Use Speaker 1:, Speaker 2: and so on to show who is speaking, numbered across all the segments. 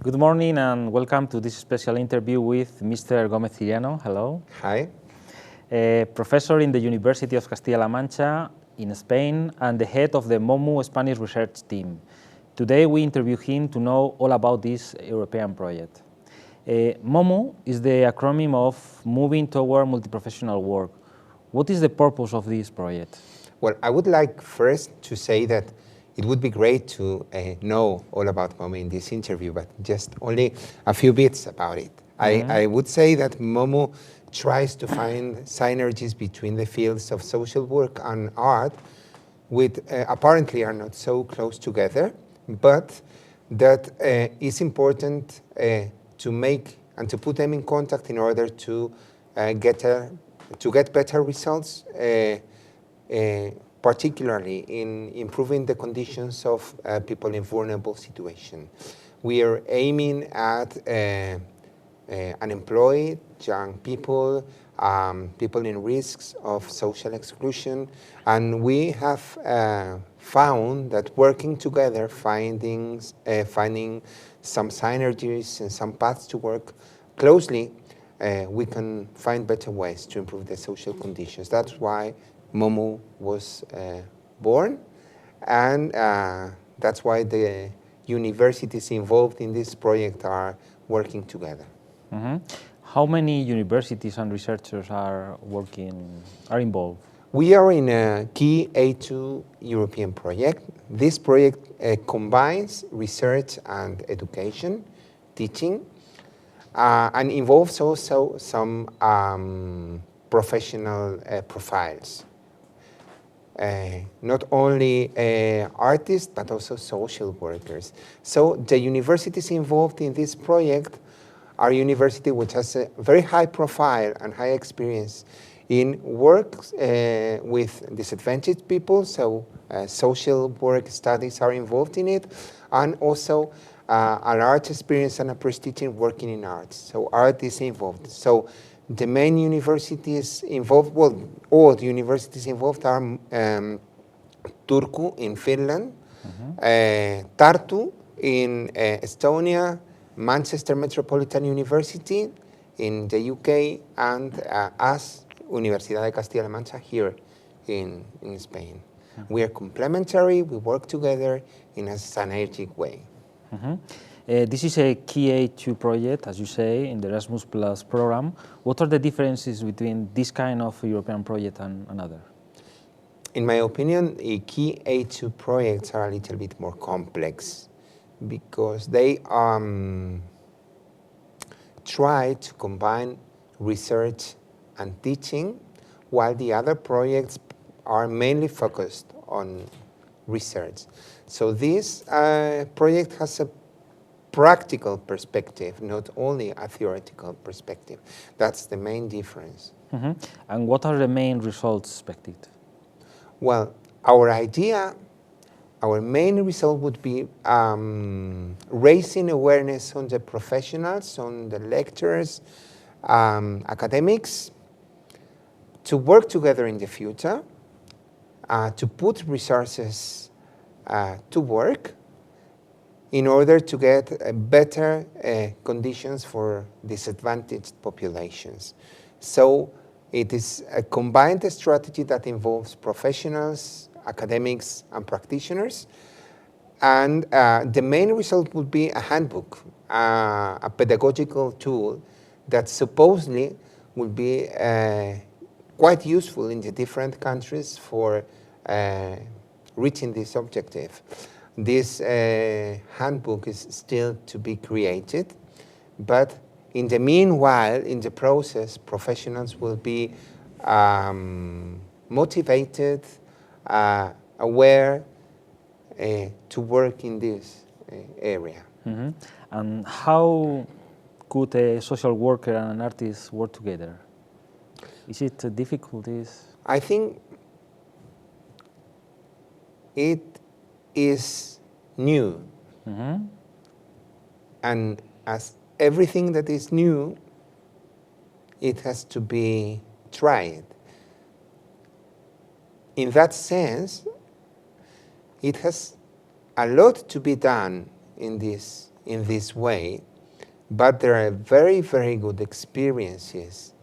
Speaker 1: Good morning and welcome to this special interview with Mr. Gómez Ciriano. Hello.
Speaker 2: Hi.
Speaker 1: Professor in the University of Castilla-La Mancha in Spain and the head of the MOMU Spanish research team. Today we interview him to know all about this European project. MOMU is the acronym of Moving Toward Multiprofessional Work. What is the purpose of this project?
Speaker 2: Well, I would like first to say that it would be great to know all about MOMU in this interview, but just only a few bits about it. I would say that MOMU tries to find synergies between the fields of social work and art, which apparently are not so close together, but that is important to make and to put them in contact in order to get better results, particularly in improving the conditions of people in vulnerable situations. We are aiming at unemployed young people, people in risks of social exclusion, and we have found that working together, finding some synergies and some paths to work closely, we can find better ways to improve the social conditions. That's why MOMU was born, and that's why the universities involved in this project are working together.
Speaker 1: How many universities and researchers are involved?
Speaker 2: We are in a key A2 European project. This project combines research and education, teaching, and involves also some professional profiles. Not only artists, but also social workers. So the universities involved in this project are university which has a very high profile and high experience in work with disadvantaged people, so social work studies are involved in it, and also an art experience and a prestige in working in arts. So art is involved. So the main universities involved, well, all the universities involved are Turku in Finland, Tartu in Estonia, Manchester Metropolitan University in the UK, and us, Universidad de Castilla-La Mancha, here in Spain. We are complementary, we work together in a synergic way.
Speaker 1: This is a key A2 project, as you say, in the Erasmus program. What are the differences between this kind of European project and another?
Speaker 2: In my opinion, key A2 projects are a little bit more complex because they try to combine research and teaching, while the other projects are mainly focused on research. So this project has a practical perspective, not only a theoretical perspective. That's the main difference.
Speaker 1: And what are the main results expected?
Speaker 2: Well, our main result would be raising awareness on the professionals, on the lecturers, academics, to work together in the future, to put resources to work in order to get better conditions for disadvantaged populations. So it is a combined strategy that involves professionals, academics, and practitioners. And the main result would be a handbook, a pedagogical tool that supposedly will be quite useful in the different countries for reaching this objective. This handbook is still to be created, but in the meanwhile, in the process, professionals will be motivated, aware to work in this area.
Speaker 1: And how could a social worker and an artist work together? Is it difficulties?
Speaker 2: I think it is new. And as everything that is new, it has to be tried. In that sense, it has a lot to be done in this in this way, but there are very, very good experiences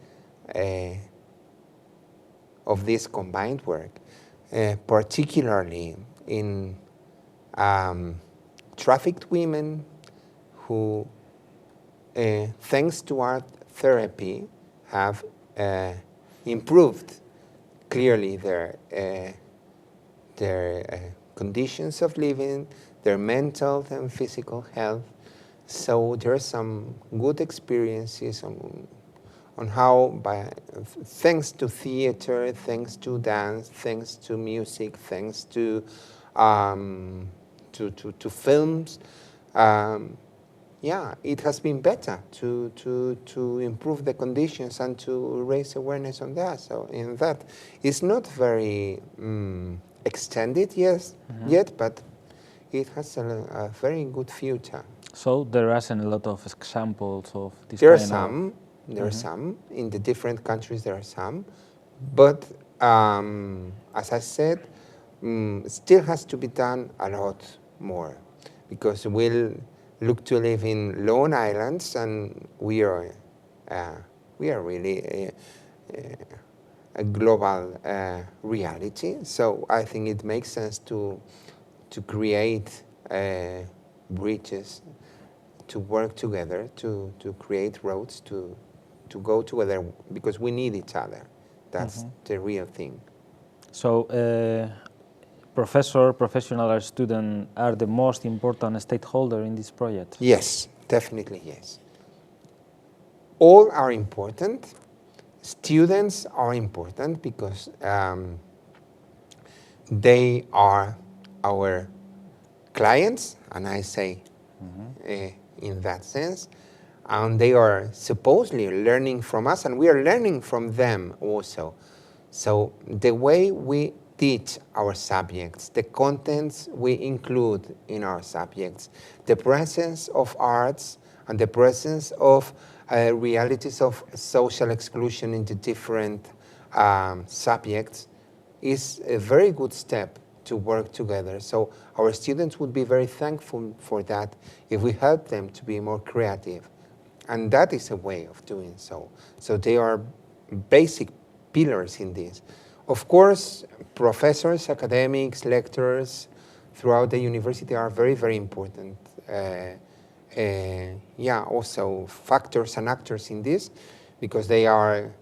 Speaker 2: of this combined work, particularly in trafficked women who, thanks to art therapy, have improved clearly their conditions of living, their mental and physical health. So there are some good experiences on how, thanks to theater, thanks to dance, thanks to music, thanks to films, yeah, it has been better to improve the conditions and to raise awareness on that. So in that, it's not very extended yet, but it has a very good future.
Speaker 1: So there are a lot of examples of this
Speaker 2: There are
Speaker 1: kind
Speaker 2: some. There are some in the different countries. There are some, but as I said, still has to be done a lot more, because we'll look to live in lone islands, and we are really a global reality. So I think it makes sense to create bridges, to work together, to create roads, to go together, because we need each other. That's the real thing.
Speaker 1: So professor, professional, or student are the most important stakeholder in this project?
Speaker 2: Yes, definitely yes. All are important. Students are important because they are our clients, and I say in that sense, and they are supposedly learning from us, and we are learning from them also. So the way we teach our subjects, the contents we include in our subjects, the presence of arts and the presence of realities of social exclusion in the different subjects is a very good step to work together. So our students would be very thankful for that if we help them to be more creative. And that is a way of doing so. So they are basic pillars in this. Of course, professors, academics, lecturers throughout the university are very, very important. Yeah, also factors and actors in this, because they are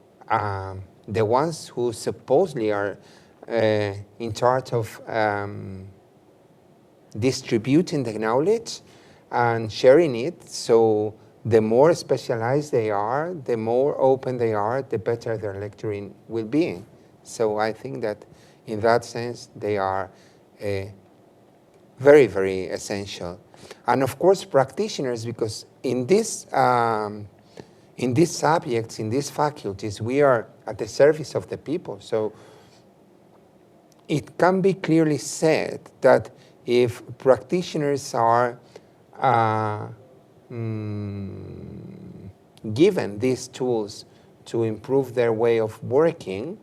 Speaker 2: the ones who supposedly are in charge of distributing the knowledge and sharing it. So the more specialized they are, the more open they are, the better their lecturing will be. So I think that in that sense, they are very, very essential. And of course, practitioners, because in these subjects, in these faculties, we are at the service of the people. So it can be clearly said that if practitioners are given these tools to improve their way of working,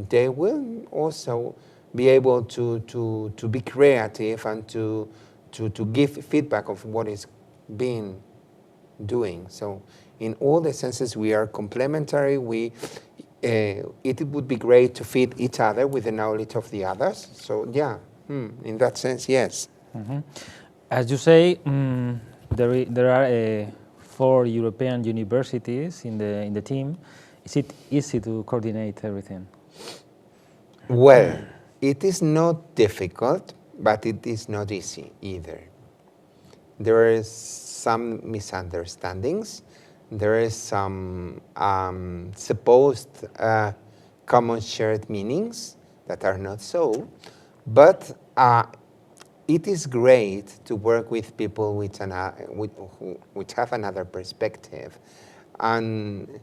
Speaker 2: they will also be able to be creative and to give feedback of what is being doing. So in all the senses, we are complementary. It would be great to feed each other with the knowledge of the others. So yeah, in that sense, yes.
Speaker 1: As you say, there are 4 European universities in the team. Is it easy to coordinate everything?
Speaker 2: Well, it is not difficult, but it is not easy either. There is some misunderstandings. There is some supposed common shared meanings that are not so, but it is great to work with people which have another perspective and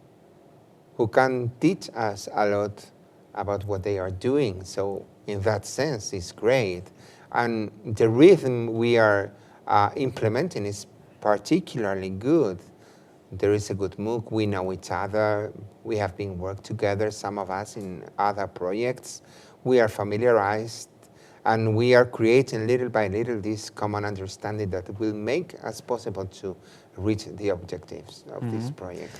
Speaker 2: who can teach us a lot about what they are doing. So in that sense, it's great. And the rhythm we are implementing is particularly good. There is a good MOOC, we know each other, we have been worked together, some of us in other projects. We are familiarized, And we are creating little by little this common understanding that will make us possible to reach the objectives of this project.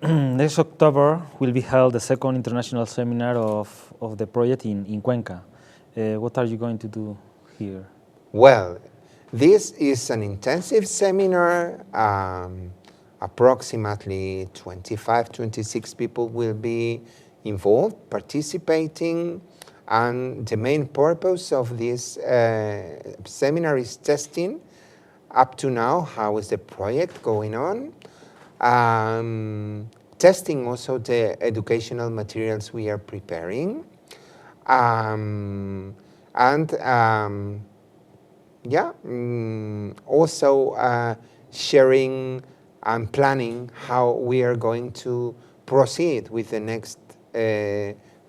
Speaker 1: Next October will be held the second international seminar of the project in Cuenca. What are you going to do here?
Speaker 2: Well, this is an intensive seminar. Approximately 25, 26 people will be involved, participating, and the main purpose of this seminar is testing up to now how is the project going on, testing also the educational materials we are preparing, also sharing and planning how we are going to proceed with the next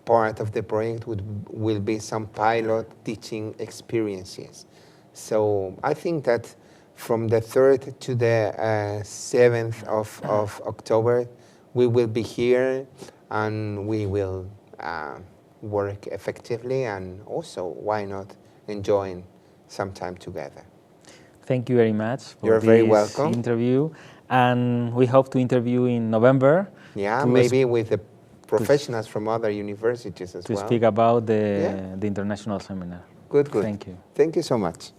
Speaker 2: part of the project, which will be some pilot teaching experiences. So I think that from the 3rd to the 7th of October, we will be here and we will work effectively and also, why not, enjoying some time together.
Speaker 1: Thank you very much for
Speaker 2: You're
Speaker 1: this
Speaker 2: very welcome.
Speaker 1: interview, and we hope to interview in November.
Speaker 2: Yeah, maybe with the professionals from other universities as well.
Speaker 1: To speak about the international seminar.
Speaker 2: Good.
Speaker 1: Thank you.
Speaker 2: Thank you so much.